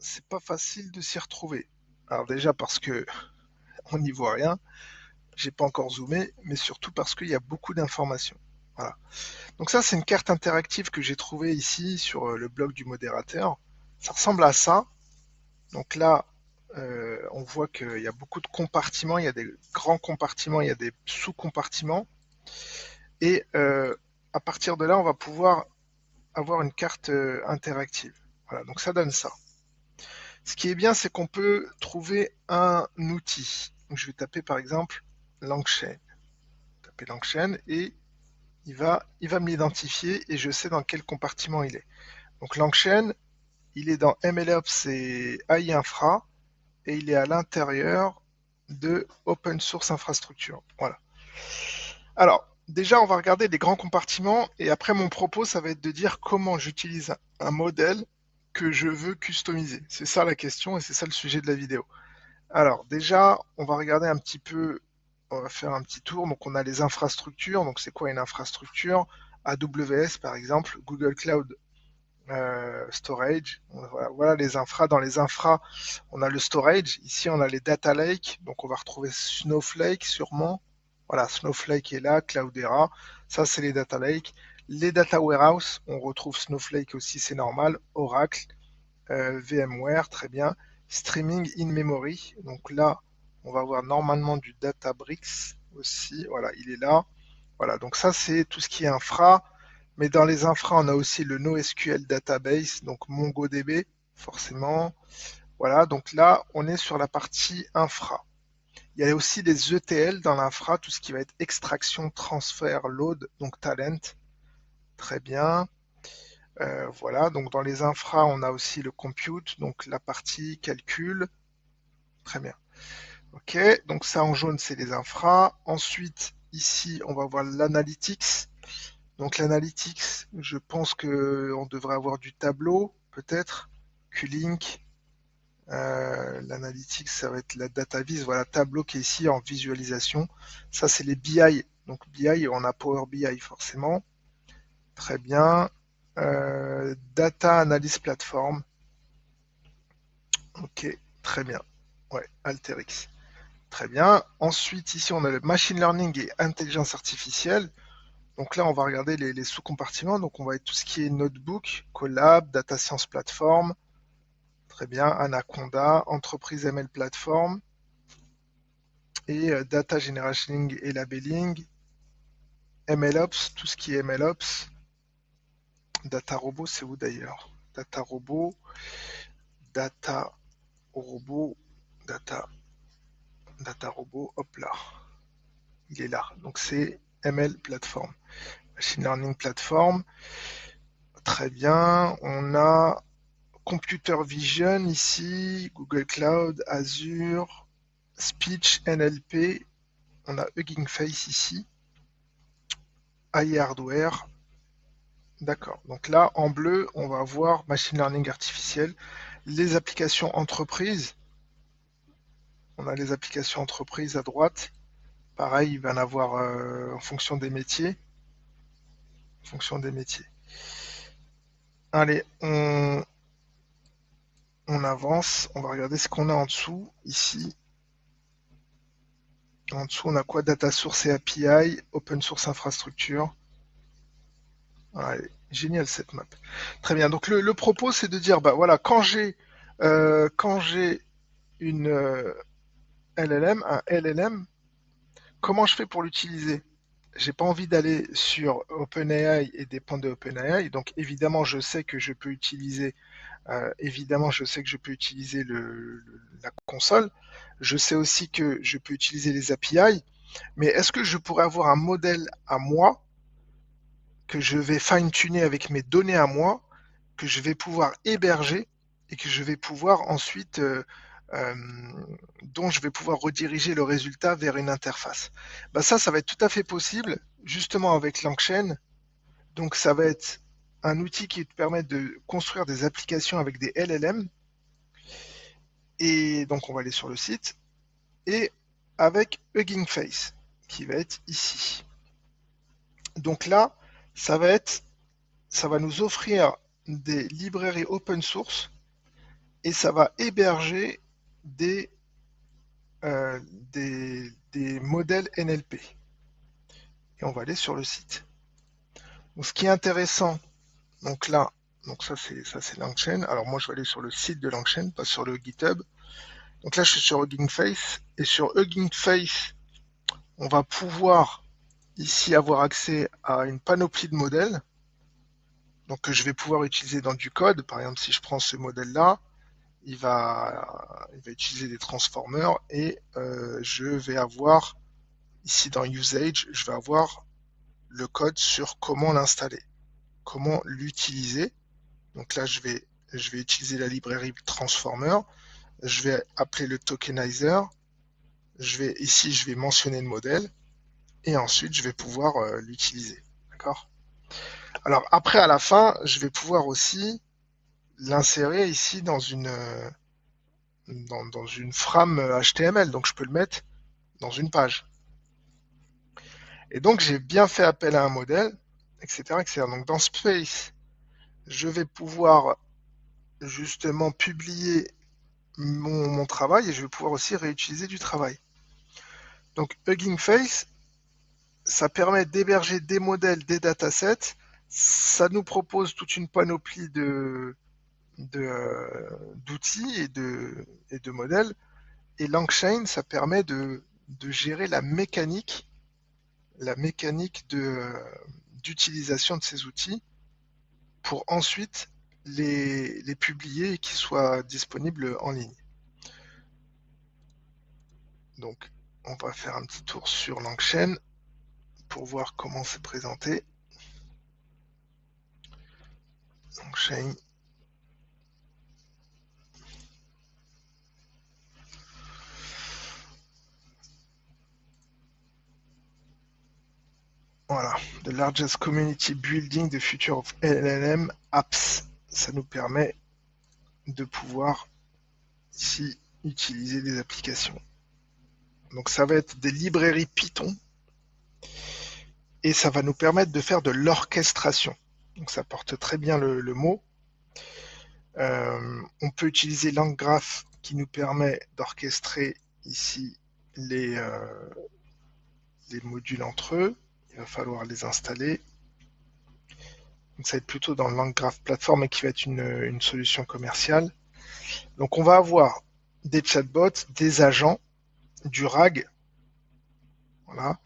c'est pas facile de s'y retrouver. Alors déjà parce que on n'y voit rien, j'ai pas encore zoomé, mais surtout parce qu'il y a beaucoup d'informations. Voilà. Donc ça, c'est une carte interactive que j'ai trouvée ici sur le blog du modérateur. Ça ressemble à ça. Donc là, on voit qu'il y a beaucoup de compartiments, il y a des grands compartiments, il y a des sous-compartiments. Et à partir de là, on va pouvoir avoir une carte interactive. Voilà, donc ça donne ça. Ce qui est bien, c'est qu'on peut trouver un outil. Donc je vais taper par exemple Langchain. Taper Langchain et il va me l'identifier et je sais dans quel compartiment il est. Donc Langchain, il est dans MLOps et AI Infra et il est à l'intérieur de Open Source Infrastructure. Voilà. Alors, déjà, on va regarder les grands compartiments et après mon propos, ça va être de dire comment j'utilise un modèle que je veux customiser. C'est ça la question et c'est ça le sujet de la vidéo. Alors, déjà, on va regarder un petit peu, on va faire un petit tour. Donc, on a les infrastructures. Donc, c'est quoi une infrastructure? AWS, par exemple, Google Cloud Storage. Voilà les infras. Dans les infras, on a le storage. Ici, on a les data lake. Donc, on va retrouver Snowflake sûrement. Voilà, Snowflake est là, Cloudera. Ça, c'est les data lake. Les data warehouse, on retrouve Snowflake aussi, c'est normal. Oracle, VMware, très bien. Streaming in memory. Donc là, on va avoir normalement du Databricks aussi. Voilà, il est là. Voilà, donc ça, c'est tout ce qui est infra. Mais dans les infra, on a aussi le NoSQL Database, donc MongoDB, forcément. Voilà, donc là, on est sur la partie infra. Il y a aussi les ETL dans l'infra, tout ce qui va être extraction, transfert, load, donc talent. Très bien. Voilà, donc dans les infra, on a aussi le compute, donc la partie calcul. Très bien. Ok, donc ça en jaune, c'est les infra. Ensuite, ici, on va voir l'analytics. Donc l'analytics, je pense que on devrait avoir du tableau, peut-être. Qlink. L'analytics, ça va être la data vis. Voilà, tableau qui est ici en visualisation. Ça, c'est les BI. Donc BI, on a Power BI forcément. Très bien. Data Analysis Platform. Ok, très bien. Ouais, Alteryx. Très bien. Ensuite, ici, on a le machine learning et intelligence artificielle. Donc là, on va regarder les sous-compartiments. Donc on va être tout ce qui est notebook, Colab, Data Science Platform. Très bien. Anaconda, Entreprise ML Platform. Et Data Generation et Labeling. MLOps, tout ce qui est MLOps. Data Robot, c'est où d'ailleurs? Data Robot, Data Robot, Data, Data Robot, hop là. Il est là. Donc c'est ML Platform. Machine Learning Platform. Très bien. On a Computer Vision ici, Google Cloud, Azure, Speech NLP. On a Hugging Face ici. AI Hardware. D'accord. Donc là, en bleu, on va voir Machine Learning artificiel. Les applications entreprises. On a les applications entreprises à droite. Pareil, il va en avoir en fonction des métiers. En fonction des métiers. Allez, on avance. On va regarder ce qu'on a en dessous, ici. En dessous, on a quoi? Data Source et API, Open Source Infrastructure. Ouais, génial cette map. Très bien. Donc le propos, c'est de dire, bah voilà, quand j'ai une LLM, un LLM, comment je fais pour l'utiliser? J'ai pas envie d'aller sur OpenAI et dépendre de OpenAI. Donc évidemment, je sais que je peux utiliser, la console. Je sais aussi que je peux utiliser les API. Mais est-ce que je pourrais avoir un modèle à moi que je vais fine-tuner avec mes données à moi, que je vais pouvoir héberger et que je vais pouvoir ensuite, euh, dont je vais pouvoir rediriger le résultat vers une interface. Bah ça va être tout à fait possible, justement avec Langchain. Donc ça va être un outil qui te permet de construire des applications avec des LLM. Et donc on va aller sur le site. Et avec Hugging Face, qui va être ici. Donc là, ça va être ça va nous offrir des librairies open source et ça va héberger des, euh, des modèles NLP. Et on va aller sur le site. Donc, ce qui est intéressant, donc là, donc ça c'est LangChain. Alors moi je vais aller sur le site de LangChain, pas sur le GitHub. Donc là je suis sur Hugging Face et sur Hugging Face, on va pouvoir ici avoir accès à une panoplie de modèles. Donc que je vais pouvoir utiliser dans du code. Par exemple, si je prends ce modèle-là, il va utiliser des transformers et je vais avoir ici dans Usage, je vais avoir le code sur comment l'installer, comment l'utiliser. Donc là, je vais utiliser la librairie transformer. Je vais appeler le tokenizer. Ici, je vais mentionner le modèle et ensuite, je vais pouvoir l'utiliser. D'accord? Alors après, à la fin, je vais pouvoir aussi l'insérer ici dans une frame HTML. Donc je peux le mettre dans une page. Et donc j'ai bien fait appel à un modèle, etc., etc. Donc dans Space, je vais pouvoir justement publier mon travail et je vais pouvoir aussi réutiliser du travail. Donc Hugging Face, ça permet d'héberger des modèles, des datasets. Ça nous propose toute une panoplie d'outils et de modèles. Et LangChain, ça permet de gérer la mécanique d'utilisation de ces outils pour ensuite les publier et qu'ils soient disponibles en ligne. Donc, on va faire un petit tour sur LangChain pour voir comment c'est présenté. LangChain. Voilà, the largest community building the future of LLM apps. Ça nous permet de pouvoir ici utiliser des applications. Donc ça va être des librairies Python et ça va nous permettre de faire de l'orchestration. Donc ça porte très bien le mot. On peut utiliser LangGraph qui nous permet d'orchestrer ici les modules entre eux. Il va falloir les installer. Donc ça va être plutôt dans le LangGraph Platform et qui va être une solution commerciale. Donc on va avoir des chatbots, des agents, du RAG. Voilà.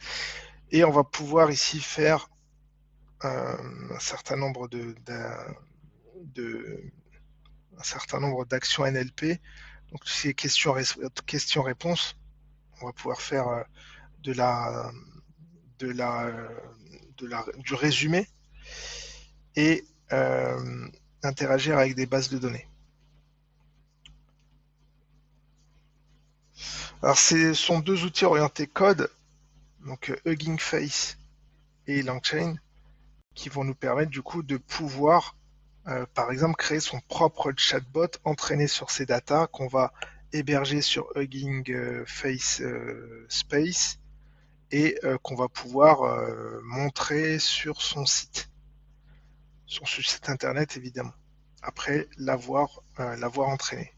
Et on va pouvoir ici faire un certain nombre d'actions NLP. Donc ces questions-réponses, on va pouvoir faire du résumé et interagir avec des bases de données. Alors ce sont deux outils orientés code, donc Hugging Face et LangChain, qui vont nous permettre du coup de pouvoir par exemple créer son propre chatbot entraîné sur ces datas qu'on va héberger sur Hugging Face Space et qu'on va pouvoir montrer sur son site internet évidemment, après l'avoir entraîné.